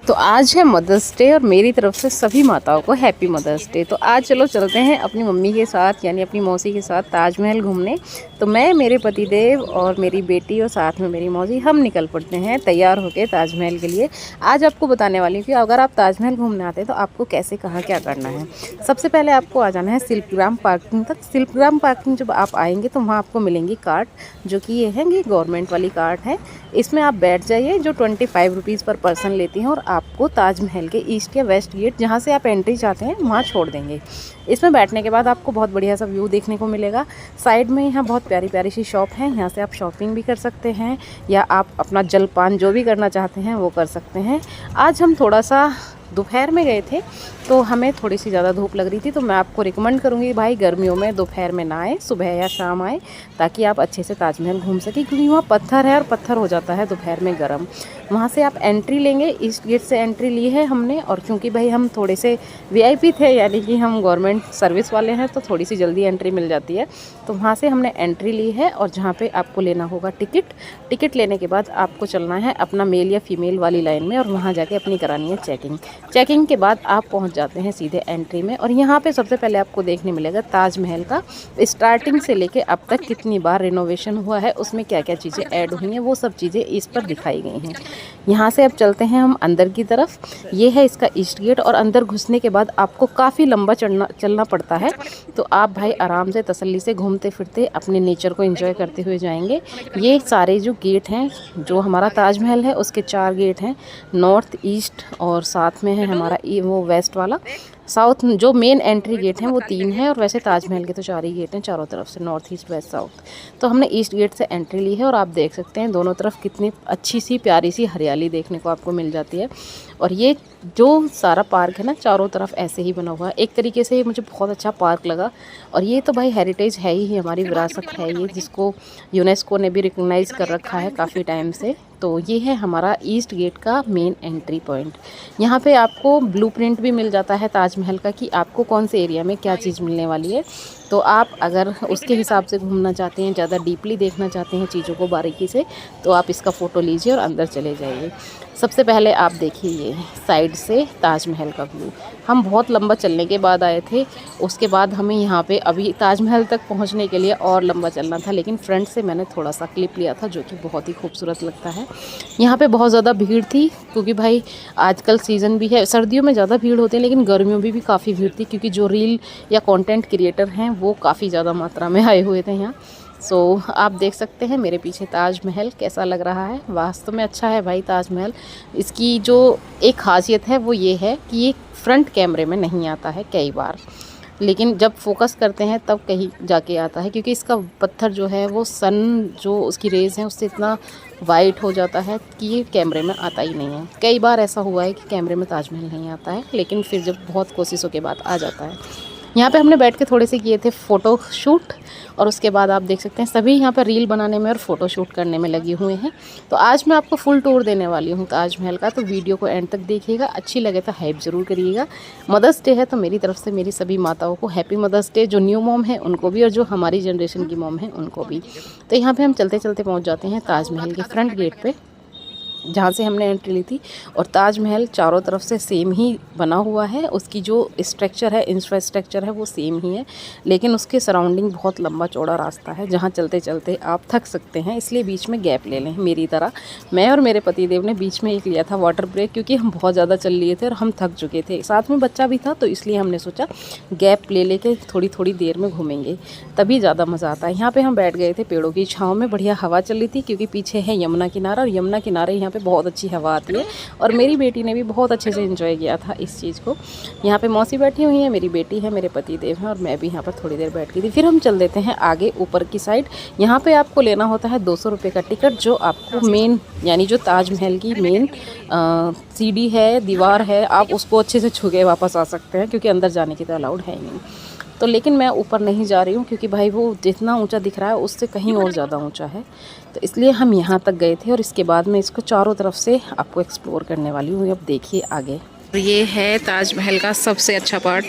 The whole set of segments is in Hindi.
तो आज है मदर्स डे और मेरी तरफ से सभी माताओं को हैप्पी मदर्स डे। तो आज चलो चलते हैं अपनी मम्मी के साथ यानी अपनी मौसी के साथ ताजमहल घूमने। तो मैं, मेरे पतिदेव और मेरी बेटी और साथ में मेरी मौसी हम निकल पड़ते हैं तैयार होकर ताजमहल के लिए। आज आपको बताने वाली हूँ कि अगर आप ताजमहल घूमने आते हैं तो आपको कैसे कहाँ क्या करना है। सबसे पहले आपको आ जाना है शिल्पग्राम पार्किंग तक। शिल्पग्राम पार्किंग जब आप आएंगे तो वहाँ आपको मिलेंगी कार्ट, जो कि ये है गवर्नमेंट वाली कार्ट है। इसमें आप बैठ जाइए, जो 25 रुपीज़ पर पर्सन लेती हैं और आपको ताजमहल के ईस्ट या वेस्ट गेट जहाँ से आप एंट्री चाहते हैं वहाँ छोड़ देंगे। इसमें बैठने के बाद आपको बहुत बढ़िया सा व्यू देखने को मिलेगा। साइड में यहाँ बहुत प्यारी प्यारी सी शॉप है, यहाँ से आप शॉपिंग भी कर सकते हैं या आप अपना जलपान जो भी करना चाहते हैं वो कर सकते हैं। आज हम थोड़ा सा दोपहर में गए थे तो हमें थोड़ी सी ज़्यादा धूप लग रही थी, तो मैं आपको रिकमेंड करूँगी भाई गर्मियों में दोपहर में ना आए, सुबह या शाम आए, ताकि आप अच्छे से ताजमहल घूम सकें। क्योंकि वहाँ पत्थर है और पत्थर हो जाता है दोपहर में गर्म। वहाँ से आप एंट्री लेंगे, इस गेट से एंट्री ली है हमने। और क्योंकि भाई हम थोड़े से VIP थे, यानी कि हम गवर्नमेंट सर्विस वाले हैं, तो थोड़ी सी जल्दी एंट्री मिल जाती है। तो वहाँ से हमने एंट्री ली है और जहाँ पर आपको लेना होगा टिकट लेने के बाद आपको चलना है अपना मेल या फीमेल वाली लाइन में और वहाँ जाके अपनी करानी है चेकिंग के बाद आप पहुंच जाते हैं सीधे एंट्री में। और यहाँ पे सबसे पहले आपको देखने मिलेगा ताजमहल का स्टार्टिंग से लेके अब तक कितनी बार रिनोवेशन हुआ है, उसमें क्या क्या चीज़ें ऐड हुई हैं, वो सब चीज़ें इस पर दिखाई गई हैं। यहाँ से अब चलते हैं हम अंदर की तरफ। ये है इसका ईस्ट गेट और अंदर घुसने के बाद आपको काफ़ी लंबा चलना पड़ता है। तो आप भाई आराम से तसल्ली से घूमते फिरते अपने नेचर को एंजॉय करते हुए जाएंगे। ये सारे जो गेट हैं, जो हमारा ताजमहल है उसके 4 गेट हैं, नॉर्थ, ईस्ट और साथ में है हमारा वो वेस्ट वाला। साउथ जो मेन एंट्री गेट हैं वो 3 हैं और वैसे ताजमहल के तो 4 ही गेट हैं चारों तरफ से, नॉर्थ, ईस्ट, वेस्ट, साउथ। तो हमने ईस्ट गेट से एंट्री ली है और आप देख सकते हैं दोनों तरफ कितनी अच्छी सी प्यारी सी हरियाली देखने को आपको मिल जाती है। और ये जो सारा पार्क है ना, चारों तरफ ऐसे ही बना हुआ है। एक तरीके से मुझे बहुत अच्छा पार्क लगा। और ये तो भाई हेरिटेज है ही, हमारी विरासत है ये, जिसको यूनेस्को ने भी रिकॉग्नाइज़ कर रखा है काफ़ी टाइम से। तो ये है हमारा ईस्ट गेट का मेन एंट्री पॉइंट। यहाँ पे आपको ब्लूप्रिंट भी मिल जाता है ताजमहल का कि आपको कौन से एरिया में क्या चीज़ मिलने वाली है। तो आप अगर उसके हिसाब से घूमना चाहते हैं, ज़्यादा डीपली देखना चाहते हैं चीज़ों को बारीकी से, तो आप इसका फ़ोटो लीजिए और अंदर चले जाइए। सबसे पहले आप देखिए ये साइड से ताजमहल का व्यू। हम बहुत लंबा चलने के बाद आए थे, उसके बाद हमें यहाँ पे अभी ताजमहल तक पहुँचने के लिए और लंबा चलना था, लेकिन फ्रंट से मैंने थोड़ा सा क्लिप लिया था जो कि बहुत ही खूबसूरत लगता है। यहाँ पे बहुत ज़्यादा भीड़ थी क्योंकि भाई आजकल सीज़न भी है, सर्दियों में ज़्यादा भीड़ होती है लेकिन गर्मियों में भी काफ़ी भीड़ थी, क्योंकि जो रील या कंटेंट क्रिएटर हैं वो काफ़ी ज़्यादा मात्रा में आए हुए थे यहाँ। सो आप देख सकते हैं मेरे पीछे ताजमहल कैसा लग रहा है। वास्तव में अच्छा है भाई ताजमहल। इसकी जो एक ख़ासियत है वो ये है कि ये फ्रंट कैमरे में नहीं आता है कई बार, लेकिन जब फोकस करते हैं तब कहीं जाके आता है, क्योंकि इसका पत्थर जो है वो सन जो उसकी रेज़ हैं उससे इतना वाइट हो जाता है कि ये कैमरे में आता ही नहीं है। कई बार ऐसा हुआ है कि कैमरे में ताजमहल नहीं आता है, लेकिन फिर जब बहुत कोशिशों के बाद आ जाता है। यहाँ पे हमने बैठ के थोड़े से किए थे फ़ोटो शूट और उसके बाद आप देख सकते हैं सभी यहाँ पर रील बनाने में और फ़ोटो शूट करने में लगे हुए हैं। तो आज मैं आपको फुल टूर देने वाली हूँ ताजमहल का, तो वीडियो को एंड तक देखिएगा। अच्छी लगे तो हाइप ज़रूर करिएगा। मदर्स डे है तो मेरी तरफ से मेरी सभी माताओं को हैप्पी मदर्स डे, जो न्यू मॉम है उनको भी और जो हमारी जनरेशन की मॉम है उनको भी। तो यहाँ पर हम चलते चलते पहुँच जाते हैं ताजमहल के फ्रंट गेट पर, जहाँ से हमने एंट्री ली थी। और ताजमहल चारों तरफ से सेम ही बना हुआ है, उसकी जो स्ट्रक्चर है, इंफ्रास्ट्रक्चर है वो सेम ही है, लेकिन उसके सराउंडिंग बहुत लंबा चौड़ा रास्ता है जहाँ चलते चलते आप थक सकते हैं, इसलिए बीच में गैप ले लें। मेरी तरह मैं और मेरे पतिदेव ने बीच में एक लिया था वाटर ब्रेक, क्योंकि हम बहुत ज़्यादा चल लिए थे और हम थक चुके थे, साथ में बच्चा भी था, तो इसलिए हमने सोचा गैप ले लेके थोड़ी थोड़ी देर में घूमेंगे तभी ज़्यादा मज़ा आता है। यहाँ पर हम बैठ गए थे पेड़ों की छाँव में, बढ़िया हवा चल रही थी, क्योंकि पीछे है यमुना किनारा और यमुना किनारे यहाँ पे बहुत अच्छी हवा आती है। और मेरी बेटी ने भी बहुत अच्छे से एंजॉय किया था इस चीज़ को। यहाँ पे मौसी बैठी हुई है, मेरी बेटी है, मेरे पतिदेव हैं और मैं भी यहाँ पर थोड़ी देर बैठ गई थी। फिर हम चल देते हैं आगे ऊपर की साइड। यहाँ पे आपको लेना होता है 200 रुपये का टिकट, जो आपको मेन यानी जो ताजमहल की मेन सीढ़ी है, दीवार है, आप उसको अच्छे से छू के वापस आ सकते हैं, क्योंकि अंदर जाने की तो अलाउड है ही नहीं। तो लेकिन मैं ऊपर नहीं जा रही हूँ, क्योंकि भाई वो जितना ऊंचा दिख रहा है उससे कहीं और ज़्यादा ऊंचा है, तो इसलिए हम यहाँ तक गए थे। और इसके बाद मैं इसको चारों तरफ से आपको एक्सप्लोर करने वाली हूँ। अब देखिए आगे। ये है ताजमहल का सबसे अच्छा पार्ट,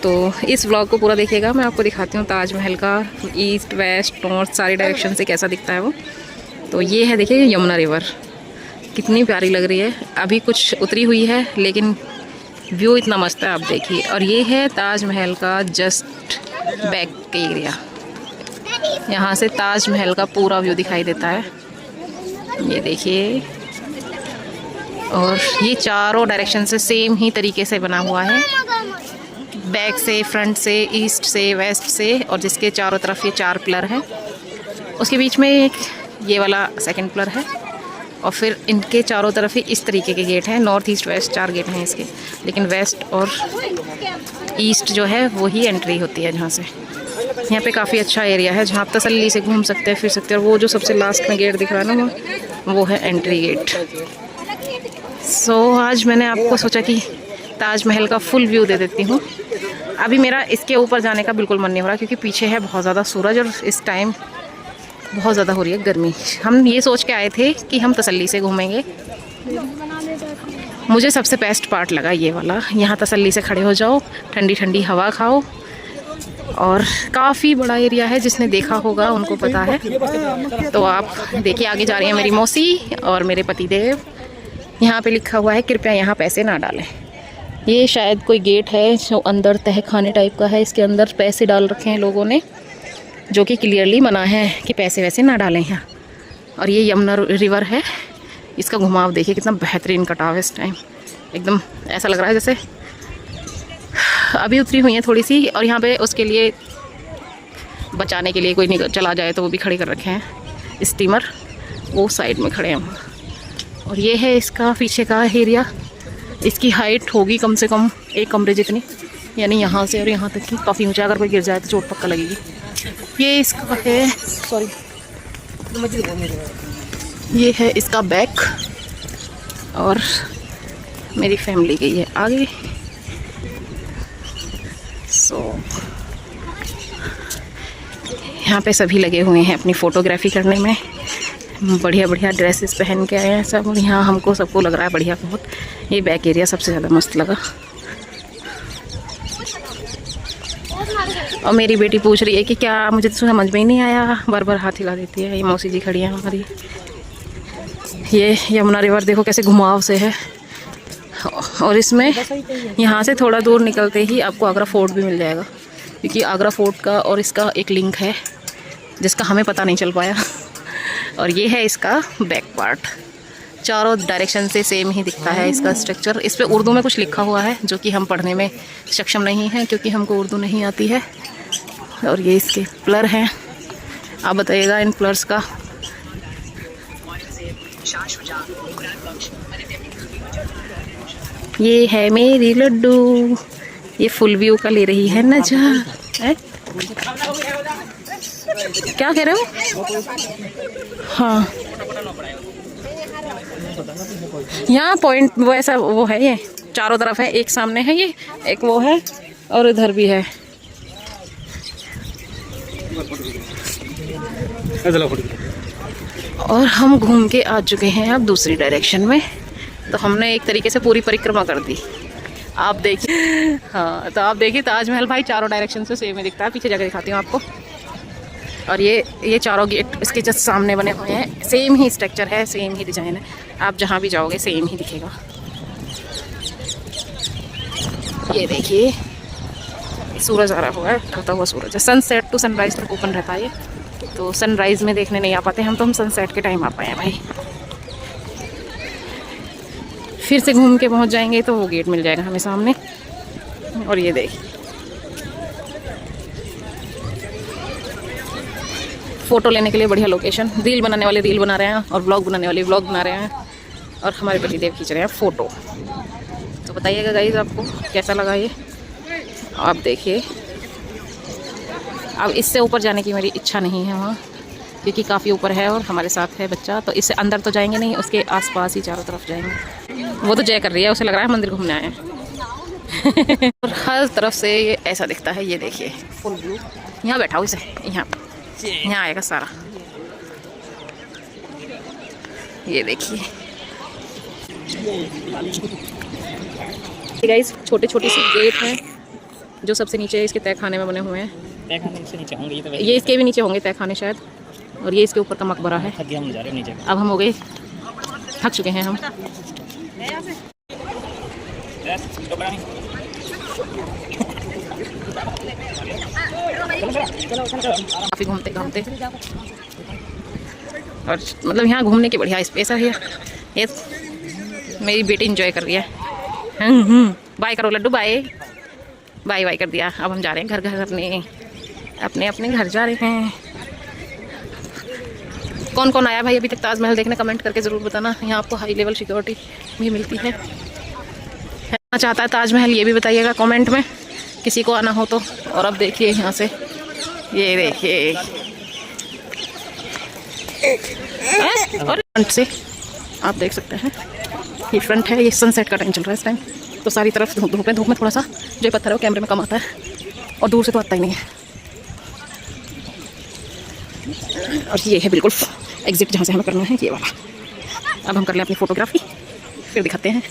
तो इस व्लॉग को पूरा देखिएगा। मैं आपको दिखाती हूँ ताजमहल का ईस्ट, वेस्ट, नॉर्थ सारी डायरेक्शन से कैसा दिखता है वो। तो ये है देखिए यमुना रिवर, कितनी प्यारी लग रही है। अभी कुछ उतरी हुई है लेकिन व्यू इतना मस्त है, आप देखिए। और ये है ताजमहल का जस्ट बैक का एरिया। यहाँ से ताजमहल का पूरा व्यू दिखाई देता है, ये देखिए। और ये चारों डायरेक्शन से सेम ही तरीके से बना हुआ है, बैक से, फ्रंट से, ईस्ट से, वेस्ट से, और जिसके चारों तरफ ये 4 पिलर हैं। उसके बीच में एक ये वाला सेकंड पिलर है, और फिर इनके चारों तरफ ही इस तरीके के गेट हैं। नॉर्थ ईस्ट वेस्ट 4 गेट हैं इसके, लेकिन वेस्ट और ईस्ट जो है वही एंट्री होती है जहाँ से। यहाँ पे काफ़ी अच्छा एरिया है जहाँ आप तसल्ली से घूम सकते हैं, फिर सकते हैं। और वो जो सबसे लास्ट में गेट दिख रहा है ना, वो है एंट्री गेट। सो आज मैंने आपको सोचा कि ताजमहल का फुल व्यू दे देती हूँ। अभी मेरा इसके ऊपर जाने का बिल्कुल मन नहीं हो रहा, क्योंकि पीछे है बहुत ज़्यादा सूरज और इस टाइम बहुत ज़्यादा हो रही है गर्मी। हम ये सोच के आए थे कि हम तसल्ली से घूमेंगे। मुझे सबसे बेस्ट पार्ट लगा ये वाला, यहाँ तसल्ली से खड़े हो जाओ, ठंडी ठंडी हवा खाओ, और काफ़ी बड़ा एरिया है। जिसने देखा होगा उनको पता है। तो आप देखिए, आगे जा रही है मेरी मौसी और मेरे पतिदेव। यहाँ पे लिखा हुआ है कृपया यहाँ पैसे ना डालें। ये शायद कोई गेट है जो अंदर तह खाने टाइप का है, इसके अंदर पैसे डाल रखे हैं लोगों ने, जो कि क्लियरली मना है कि पैसे वैसे ना डालें यहाँ। और ये यमुना रिवर है, इसका घुमाव देखिए कितना बेहतरीन कटाव है इस टाइम। एकदम ऐसा लग रहा है जैसे अभी उतरी हुई है थोड़ी सी। और यहाँ पे उसके लिए बचाने के लिए कोई चला जाए तो वो भी खड़े कर रखे हैं स्टीमर, वो साइड में खड़े हैं। और ये है इसका पीछे का एरिया। इसकी हाइट होगी कम से कम 1 कमरे जितनी, यानी यहाँ से और यहाँ तक की काफ़ी ऊँचा। अगर कोई गिर जाए तो चोट पक्का लगेगी। ये इसका है, सॉरी, ये है इसका बैक, और मेरी फैमिली गई है आगे। सो यहाँ पे सभी लगे हुए हैं अपनी फ़ोटोग्राफी करने में, बढ़िया बढ़िया ड्रेसेस पहन के आए हैं सब। और यहाँ हमको सबको लग रहा है बढ़िया बहुत। ये बैक एरिया सबसे ज़्यादा मस्त लगा। और मेरी बेटी पूछ रही है कि क्या, मुझे तो समझ में ही नहीं आया, बार बार हाथ हिला देती है। ये मौसी जी खड़ी है हमारी। ये यमुना रिवर देखो कैसे घुमाव से है। और इसमें यहाँ से थोड़ा दूर निकलते ही आपको आगरा फोर्ट भी मिल जाएगा, क्योंकि आगरा फोर्ट का और इसका एक लिंक है जिसका हमें पता नहीं चल पाया। और ये है इसका बैक पार्ट। चारों डायरेक्शन से सेम ही दिखता है इसका स्ट्रक्चर। इस पे उर्दू में कुछ लिखा हुआ है जो कि हम पढ़ने में सक्षम नहीं हैं, क्योंकि हमको उर्दू नहीं आती है। और ये इसके पिलर हैं। आप बताइएगा इन पिलर्स का। ये है मेरी लड्डू, ये फुल व्यू का ले रही है नजारा। क्या कह रहे हो? हाँ, यहाँ पॉइंट वो ऐसा वो है, ये चारों तरफ है। एक सामने है, ये एक वो है, और इधर भी है। और हम घूम के आ चुके हैं अब दूसरी डायरेक्शन में। तो हमने एक तरीके से पूरी परिक्रमा कर दी। आप देखिए, हाँ, तो आप देखिए ताजमहल भाई चारों डायरेक्शन से सेम ही दिखता है। पीछे जाकर दिखाती हूँ आपको। और ये चारों गेट इसके जस्ट सामने बने हुए हैं। सेम ही स्ट्रक्चर है, सेम ही डिज़ाइन है। आप जहाँ भी जाओगे सेम ही दिखेगा। ये देखिए सूरज आ रहा हुआ है, ढलता हुआ सूरज है। सनसेट टू सनराइज़ तक ओपन रहता है ये। तो सनराइज़ में देखने नहीं आ पाते हम, तो हम सनसेट के टाइम आ पाए हैं भाई। फिर से घूम के पहुंच जाएंगे तो वो गेट मिल जाएगा हमें सामने। और ये देखिए फ़ोटो लेने के लिए बढ़िया लोकेशन। रील बनाने वाले रील बना रहे हैं, और व्लॉग बनाने वाले व्लॉग बना रहे हैं, और हमारे पतिदेव खींच रहे हैं फ़ोटो। तो बताइएगा गाइस आपको कैसा लगा ये। आप देखिए, अब इससे ऊपर जाने की मेरी इच्छा नहीं है वहाँ, क्योंकि काफ़ी ऊपर है और हमारे साथ है बच्चा। तो इससे अंदर तो जाएंगे नहीं, उसके आसपास ही चारों तरफ जाएंगे। वो तो जय कर रही है, उसे लग रहा है मंदिर घूमने आए हैं। और हर तरफ से ये ऐसा दिखता है। ये देखिए फुल व्यू। यहाँ बैठा हूँ, इसे यहाँ आएगा सारा। ये देखिए गाइस, छोटे छोटे से गेट हैं जो सबसे नीचे इसके तहखाने में बने हुए हैं। तहखाने से नीचे होंगे ये इसके भी नीचे होंगे तहखाने शायद। और ये इसके ऊपर का मकबरा है। अब हम हो गए थक चुके हैं हम। काफ़ी घूमते घूमते और मतलब यहाँ घूमने की बढ़िया स्पेस है। ये मेरी बेटी इंजॉय कर रही है। बाय करो लड्डू, बाय बाय बाय कर दिया। अब हम जा रहे हैं घर घर, अपने अपने घर जा रहे हैं। कौन कौन आया भाई अभी तक ताजमहल देखने, कमेंट करके ज़रूर बताना। यहाँ आपको हाई लेवल सिक्योरिटी भी मिलती है। आना चाहता है ताजमहल ये भी बताइएगा कमेंट में, किसी को आना हो तो। और अब देखिए यहाँ से, ये देखिए और फ्रंट से आप देख सकते हैं, ये फ्रंट है। ये सनसेट का टाइम चल रहा है इस टाइम, तो सारी तरफ धूप है। धूप में थोड़ा सा जो पत्थर है वो कैमरे में कम आता है और दूर से तो आता ही नहीं है। और ये है बिल्कुल एग्जिट जहाँ से हमें करना है, ये वाला। अब हम कर लें अपनी फ़ोटोग्राफी, फिर दिखाते हैं।